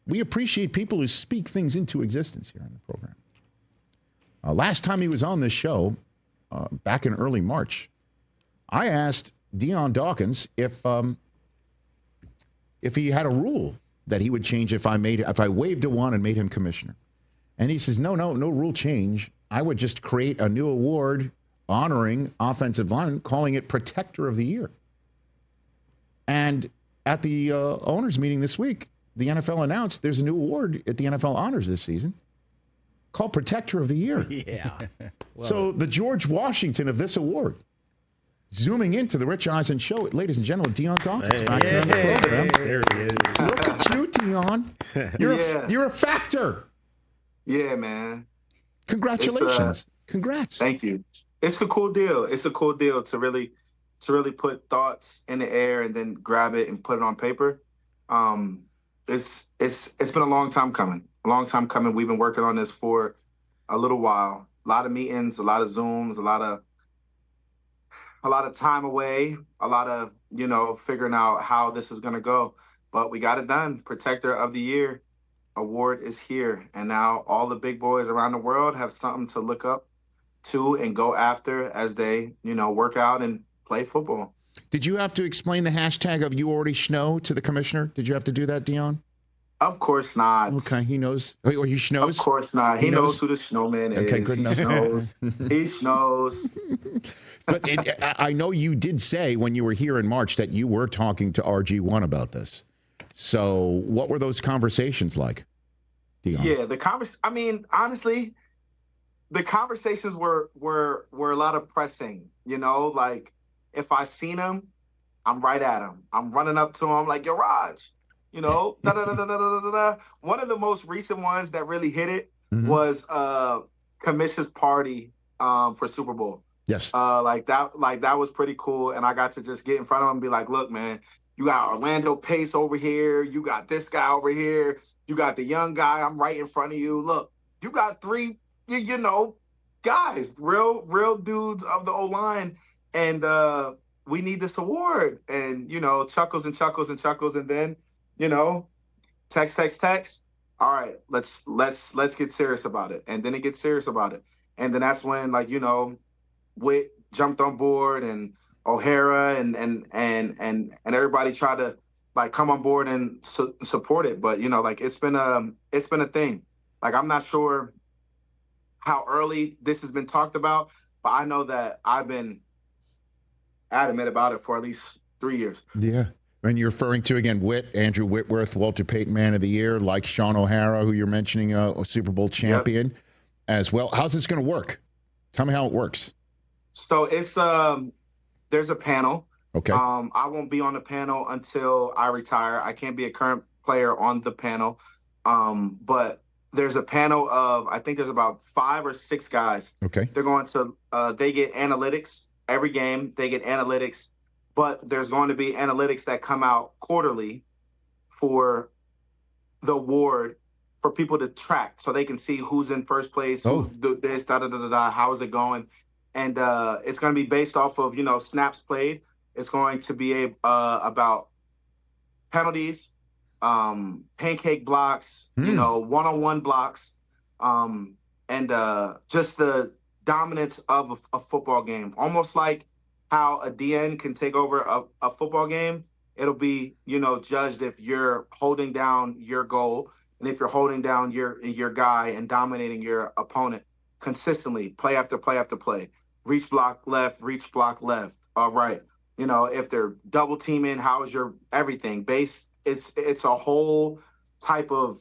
We appreciate people who speak things into existence here on the program. Last time he was on this show, back in early March, I asked Dion Dawkins if he had a rule that he would change if I waved a wand and made him commissioner. And he says, no rule change. I would just create a new award honoring offensive linemen, calling it Protector of the Year. And at the owners meeting this week, the NFL announced there's a new award at the NFL Honors this season called Protector of the Year. Yeah. So the George Washington of this award, zooming into the Rich Eisen Show, ladies and gentlemen, Dion Dawkins. There he is. Look at you, Dion. You're a factor. Yeah, man. Congratulations. Congrats. Thank you. It's a cool deal. It's a cool deal to really put thoughts in the air and then grab it and put it on paper. It's been a long time coming. We've been working on this for a little while. A lot of meetings, a lot of Zooms, a lot of time away, a lot of, figuring out how this is going to go. But we got it done. Protector of the Year award is here. And now all the big boys around the world have something to look up to and go after as they, work out and play football. Did you have to explain the hashtag of You Already Schno to the commissioner? Did you have to do that, Dion? Of course not. Okay, he knows. Or he schnows? Of course not. He knows who the snowman is. Okay, good enough. He schnows. But I know you did say when you were here in March that you were talking to RG1 about this. So what were those conversations like, Dion? Yeah, honestly, the conversations were a lot of pressing, like if I seen him, I'm right at him. I'm running up to him like, yo, Raj, da da da da da da da. One of the most recent ones that really hit it was Commission's party for Super Bowl. Yes. Like that was pretty cool. And I got to just get in front of him and be like, look, man, you got Orlando Pace over here. You got this guy over here. You got the young guy. I'm right in front of you. Look, you got three, guys, real dudes of the O-line. And we need this award. And, chuckles and chuckles and chuckles. And then, text. All right, let's get serious about it. And then it gets serious about it. And then that's when, Witt jumped on board and O'Hara and everybody tried to come on board and support it. But it's been a thing. I'm not sure how early this has been talked about, but I know that I've been adamant about it for at least 3 years. Yeah. And you're referring to, again, Andrew Whitworth, Walter Payton Man of the Year, like Sean O'Hara, who you're mentioning, a Super Bowl champion as well. How's this going to work? Tell me how it works. So it's there's a panel. Okay. I won't be on the panel until I retire. I can't be a current player on the panel. But there's a panel of, I think there's about 5 or 6 guys. Okay. They're going to, they get analytics every game. They get analytics, but there's going to be analytics that come out quarterly for the award for people to track so they can see who's in first place, who's this, how is it going? And it's going to be based off of, snaps played. It's going to be about penalties, pancake blocks, one-on-one blocks, and just the dominance of a football game. Almost like how a DN can take over a football game. It'll be, judged if you're holding down your goal and if you're holding down your guy and dominating your opponent consistently, play after play after play. Reach block left, all right. If they're double teaming, how is your everything based? It's a whole type of,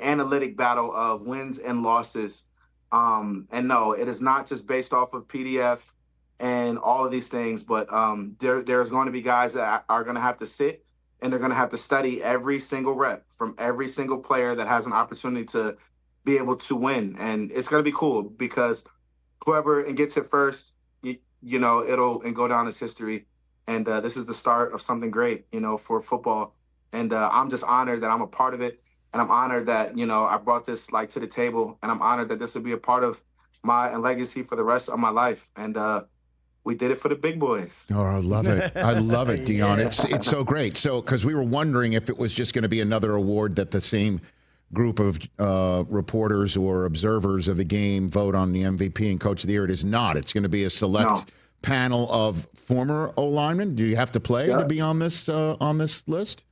analytic battle of wins and losses. And no, it is not just based off of PDF and all of these things, but there's going to be guys that are going to have to sit and they're going to have to study every single rep from every single player that has an opportunity to be able to win. And it's going to be cool because whoever gets it first, it'll go down as history. And this is the start of something great, for football. And I'm just honored that I'm a part of it. And I'm honored that, I brought this to the table, and I'm honored that this will be a part of my legacy for the rest of my life. And We did it for the big boys. Oh, I love it. I love it, Dion. It's so great. So, because we were wondering if it was just going to be another award that the same group of reporters or observers of the game vote on the MVP and Coach of the Year. It is not. It's going to be a select panel of former O-linemen. Do you have to play to be on this list?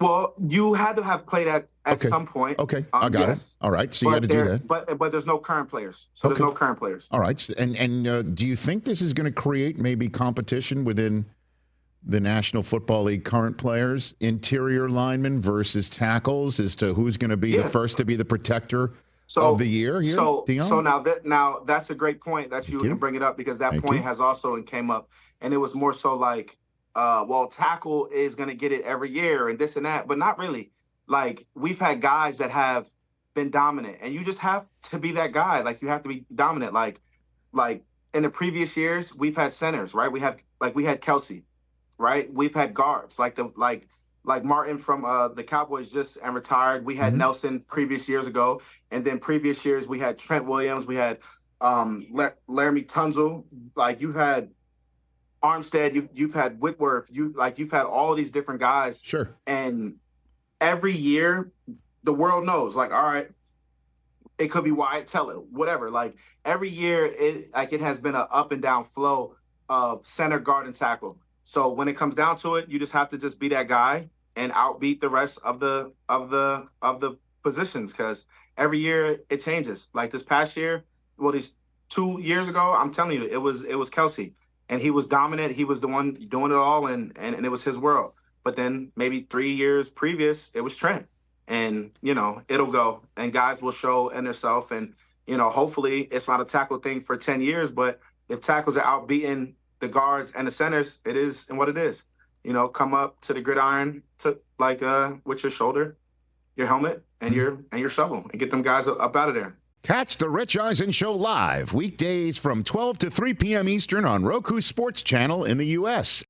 Well, you had to have played at some point. Okay, I got it. All right, so you got to do that. But there's no current players. So there's no current players. All right, and do you think this is going to create maybe competition within the National Football League current players, interior linemen versus tackles, as to who's going to be the first to be the protector of the year here, Dion? So now that's a great point that you can bring it up, because that point has also came up, and it was more so like, well, tackle is going to get it every year and this and that, but not really. Like, we've had guys that have been dominant, and you just have to be that guy. Like, you have to be dominant. Like in the previous years, we've had centers, right? We had Kelsey, right? We've had guards like Martin from the Cowboys just and retired. We had Nelson previous years ago, and then previous years we had Trent Williams. We had Laramie Tunzel. Like, you've had Armstead. You've had Whitworth. You've had all these different guys. Sure. And every year, the world knows. Like, all right, it could be Wyatt Teller, whatever. Like, every year, it has been an up and down flow of center, guard, and tackle. So when it comes down to it, you just have to just be that guy and outbeat the rest of the positions, because every year it changes. Like this past year, well, these 2 years ago, I'm telling you, it was Kelsey, and he was dominant. He was the one doing it all, and it was his world. But then maybe 3 years previous, it was Trent, and it'll go, and guys will show in themselves, and hopefully it's not a tackle thing for 10 years, but if tackles are outbeating the guards and the centers, it is and what it is. Come up to the gridiron with your shoulder, your helmet, and your shovel, and get them guys up out of there. Catch the Rich Eisen Show live weekdays from 12 to 3 p.m. Eastern on Roku Sports Channel in the U.S.